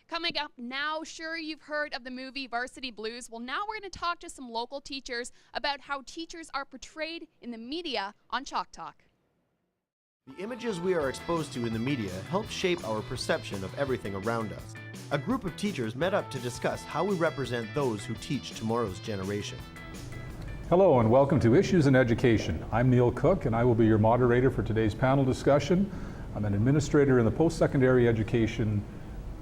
Coming up now, sure you've heard of the movie Varsity Blues. Well, now we're going to talk to some local teachers about how teachers are portrayed in the media on Chalk Talk. The images we are exposed to in the media help shape our perception of everything around us. A group of teachers met up to discuss how we represent those who teach tomorrow's generation. Hello and welcome to Issues in Education. I'm Neil Cook and I will be your moderator for today's panel discussion. I'm an administrator in the post-secondary education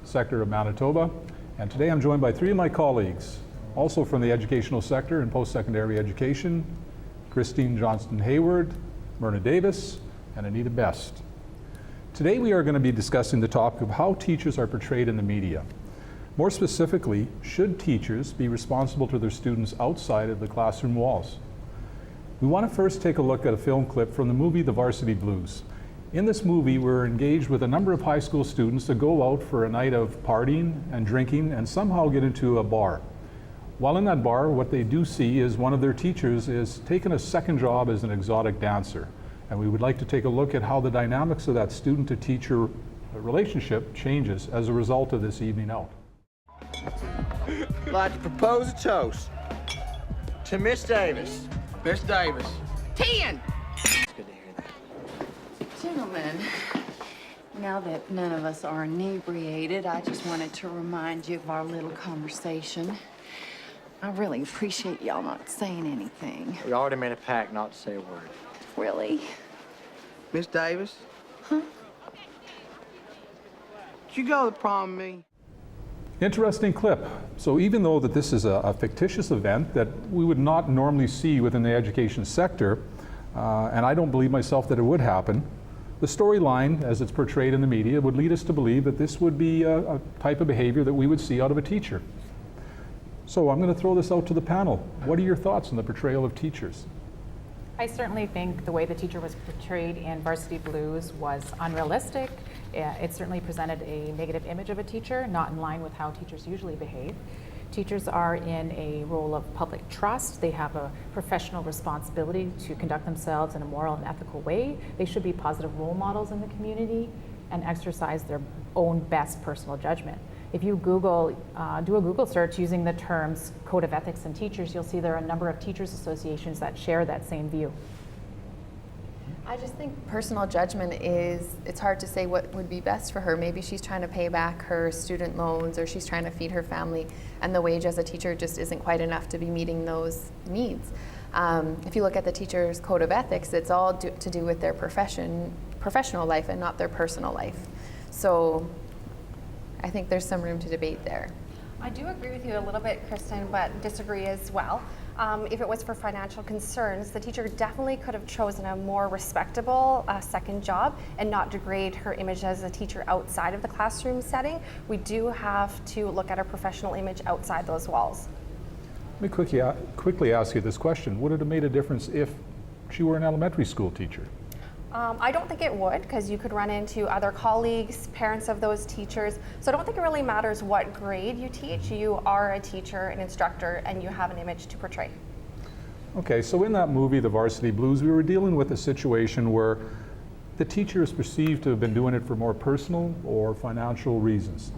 sector of Manitoba, and today I'm joined by three of my colleagues, also from the educational sector in post-secondary education: Christine Johnston-Hayward, Myrna Davis, and Anita Best. Today we are going to be discussing the topic of how teachers are portrayed in the media. More specifically, should teachers be responsible to their students outside of the classroom walls? We want to first take a look at a film clip from the movie The Varsity Blues. In this movie, we're engaged with a number of high school students that go out for a night of partying and drinking and somehow get into a bar. While in that bar, what they do see is one of their teachers is taking a second job as an exotic dancer. And we would like to take a look at how the dynamics of that student-to-teacher relationship changes as a result of this evening out. I'd like to propose a toast to Miss Davis. Miss Davis. 10! It's good to hear that. Gentlemen, now that none of us are inebriated, I just wanted to remind you of our little conversation. I really appreciate y'all not saying anything. We already made a pact not to say a word. Really? Miss Davis? Huh? Did you go to the prom with me? Interesting clip. So even though that this is a fictitious event that we would not normally see within the education sector, and I don't believe myself that it would happen, the storyline as it's portrayed in the media would lead us to believe that this would be a type of behavior that we would see out of a teacher. So I'm going to throw this out to the panel. What are your thoughts on the portrayal of teachers? I certainly think the way the teacher was portrayed in Varsity Blues was unrealistic. It certainly presented a negative image of a teacher, not in line with how teachers usually behave. Teachers are in a role of public trust. They have a professional responsibility to conduct themselves in a moral and ethical way. They should be positive role models in the community and exercise their own best personal judgment. If you Google, do a Google search using the terms Code of Ethics and Teachers, you'll see there are a number of teachers associations that share that same view. I just think personal judgment it's hard to say what would be best for her. Maybe she's trying to pay back her student loans, or she's trying to feed her family, and the wage as a teacher just isn't quite enough to be meeting those needs. If you look at the teacher's Code of Ethics, it's all to do with their professional life and not their personal life. So I think there's some room to debate there. I do agree with you a little bit, Kristen, but disagree as well. If it was for financial concerns, the teacher definitely could have chosen a more respectable second job and not degrade her image as a teacher outside of the classroom setting. We do have to look at her professional image outside those walls. Let me quickly ask you this question. Would it have made a difference if she were an elementary school teacher? I don't think it would, because you could run into other colleagues, parents of those teachers. So I don't think it really matters what grade you teach. You are a teacher, an instructor, and you have an image to portray. Okay, so in that movie, The Varsity Blues, we were dealing with a situation where the teacher is perceived to have been doing it for more personal or financial reasons.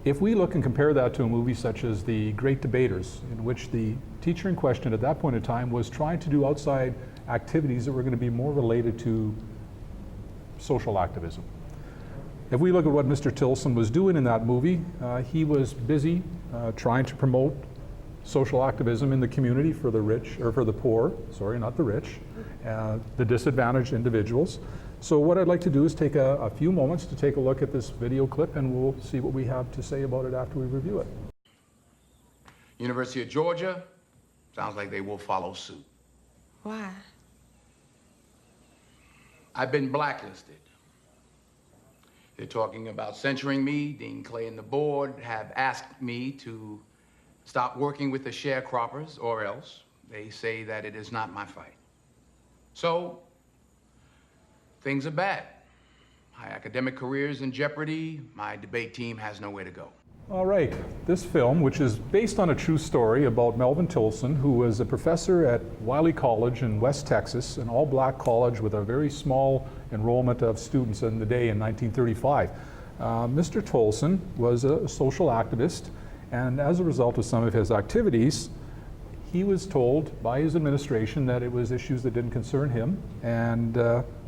If we look and compare that to a movie such as The Great Debaters, in which the teacher in question at that point in time was trying to do outside activities that were going to be more related to social activism. If we look at what Mr. Tilson was doing in that movie, he was busy trying to promote social activism in the community for the rich, or for the poor, sorry, not the rich, the disadvantaged individuals. So what I'd like to do is take a few moments to take a look at this video clip, and we'll see what we have to say about it after we review it. University of Georgia, sounds like they will follow suit. Why? I've been blacklisted. They're talking about censuring me. Dean Clay and the board have asked me to stop working with the sharecroppers, or else they say that it is not my fight. So, things are bad. My academic career is in jeopardy. My debate team has nowhere to go. All right, this film, which is based on a true story about Melvin Tilson, who was a professor at Wiley College in West Texas, an all-black college with a very small enrollment of students in the day in 1935. Mr. Tolson was a social activist, and as a result of some of his activities, he was told by his administration that it was issues that didn't concern him and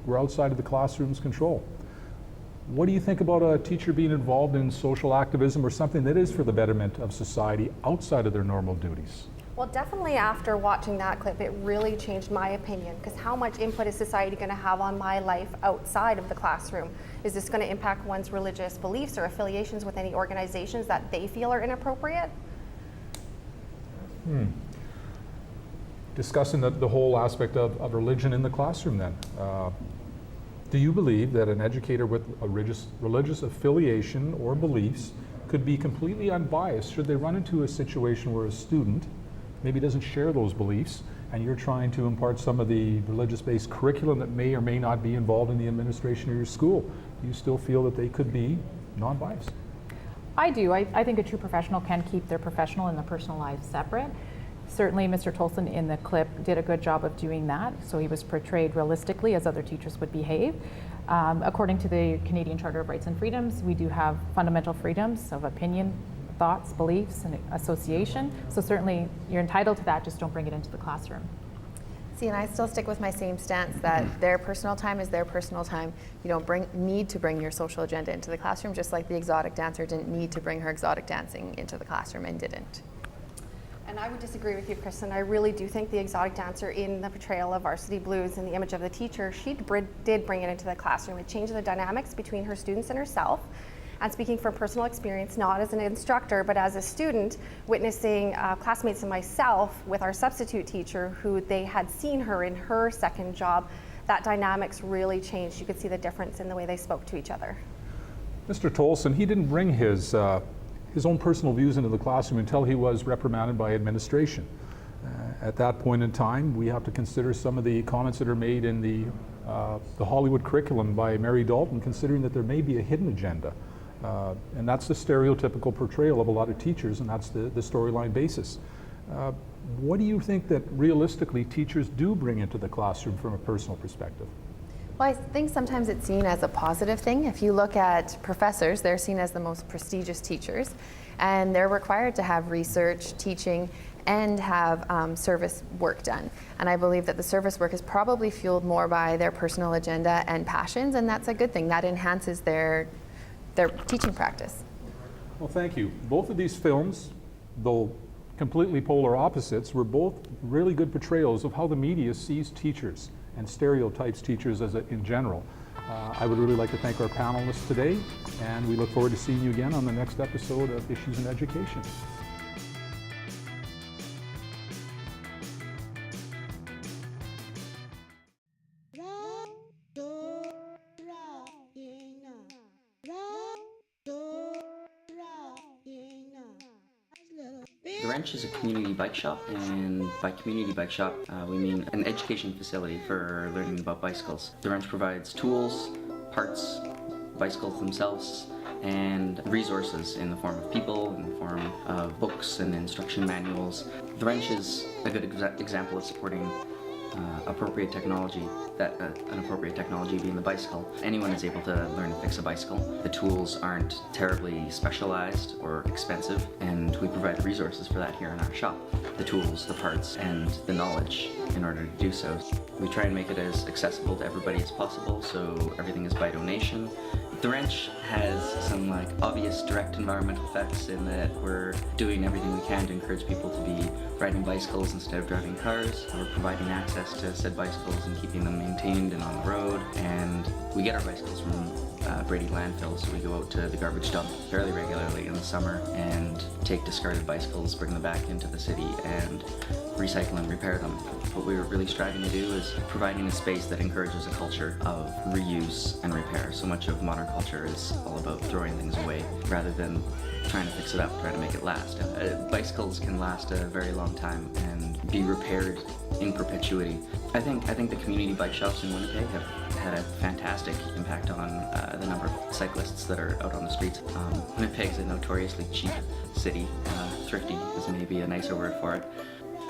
were outside of the classroom's control. What do you think about a teacher being involved in social activism or something that is for the betterment of society outside of their normal duties? Well, definitely after watching that clip, it really changed my opinion, because how much input is society going to have on my life outside of the classroom? Is this going to impact one's religious beliefs or affiliations with any organizations that they feel are inappropriate? Discussing the whole aspect of religion in the classroom then. Do you believe that an educator with a religious affiliation or beliefs could be completely unbiased should they run into a situation where a student maybe doesn't share those beliefs and you're trying to impart some of the religious-based curriculum that may or may not be involved in the administration of your school? Do you still feel that they could be non-biased? I do. I think a true professional can keep their professional and their personal lives separate. Certainly Mr. Tolson in the clip did a good job of doing that, so he was portrayed realistically as other teachers would behave. According to the Canadian Charter of Rights and Freedoms, we do have fundamental freedoms of opinion, thoughts, beliefs, and association. So certainly you're entitled to that, just don't bring it into the classroom. See, and I still stick with my same stance that their personal time is their personal time. You don't need to bring your social agenda into the classroom, just like the exotic dancer didn't need to bring her exotic dancing into the classroom and didn't. And I would disagree with you, Kristen. I really do think the exotic dancer in the portrayal of Varsity Blues and the image of the teacher, she did bring it into the classroom. It changed the dynamics between her students and herself. And speaking from personal experience, not as an instructor, but as a student, witnessing classmates and myself with our substitute teacher, who they had seen her in her second job, that dynamics really changed. You could see the difference in the way they spoke to each other. Mr. Tolson, he didn't bring his own personal views into the classroom until he was reprimanded by administration. At that point in time, we have to consider some of the comments that are made in the Hollywood curriculum by Mary Dalton, considering that there may be a hidden agenda. And that's the stereotypical portrayal of a lot of teachers, and that's the storyline basis. What do you think that realistically teachers do bring into the classroom from a personal perspective? Well, I think sometimes it's seen as a positive thing. If you look at professors, they're seen as the most prestigious teachers, and they're required to have research, teaching, and have service work done. And I believe that the service work is probably fueled more by their personal agenda and passions, and that's a good thing. That enhances their teaching practice. Well, thank you. Both of these films, though completely polar opposites, were both really good portrayals of how the media sees teachers and stereotypes teachers in general. I would really like to thank our panelists today, and we look forward to seeing you again on the next episode of Issues in Education. The Wrench is a community bike shop, and by community bike shop, we mean an education facility for learning about bicycles. The Wrench provides tools, parts, bicycles themselves, and resources in the form of people, in the form of books and instruction manuals. The Wrench is a good example of supporting appropriate technology, an appropriate technology being the bicycle. Anyone is able to learn to fix a bicycle. The tools aren't terribly specialized or expensive, and we provide the resources for that here in our shop. The tools, the parts, and the knowledge in order to do so. We try and make it as accessible to everybody as possible, so everything is by donation. The Wrench has some obvious direct environmental effects in that we're doing everything we can to encourage people to be riding bicycles instead of driving cars. We're providing access to said bicycles and keeping them maintained and on the road. And we get our bicycles from Brady landfill, so we go out to the garbage dump fairly regularly in the summer and take discarded bicycles, bring them back into the city, and recycle and repair them. What we're really striving to do is providing a space that encourages a culture of reuse and repair. So much of modern culture is all about throwing things away rather than trying to fix it up, trying to make it last. Bicycles can last a very long time and be repaired in perpetuity. I think the community bike shops in Winnipeg have had a fantastic impact on the number of cyclists that are out on the streets. Winnipeg's a notoriously cheap city. Thrifty is maybe a nicer word for it.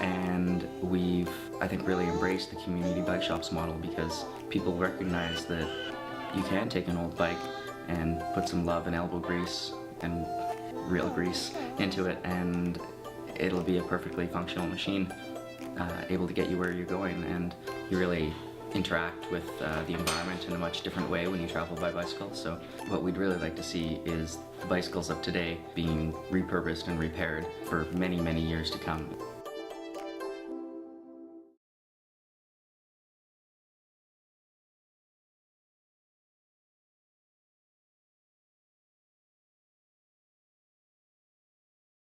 And we've, I think, really embraced the community bike shops model because people recognize that you can take an old bike, and put some love and elbow grease and real grease into it, and it'll be a perfectly functional machine, able to get you where you're going, and you really interact with the environment in a much different way when you travel by bicycle. So what we'd really like to see is the bicycles of today being repurposed and repaired for many, many years to come.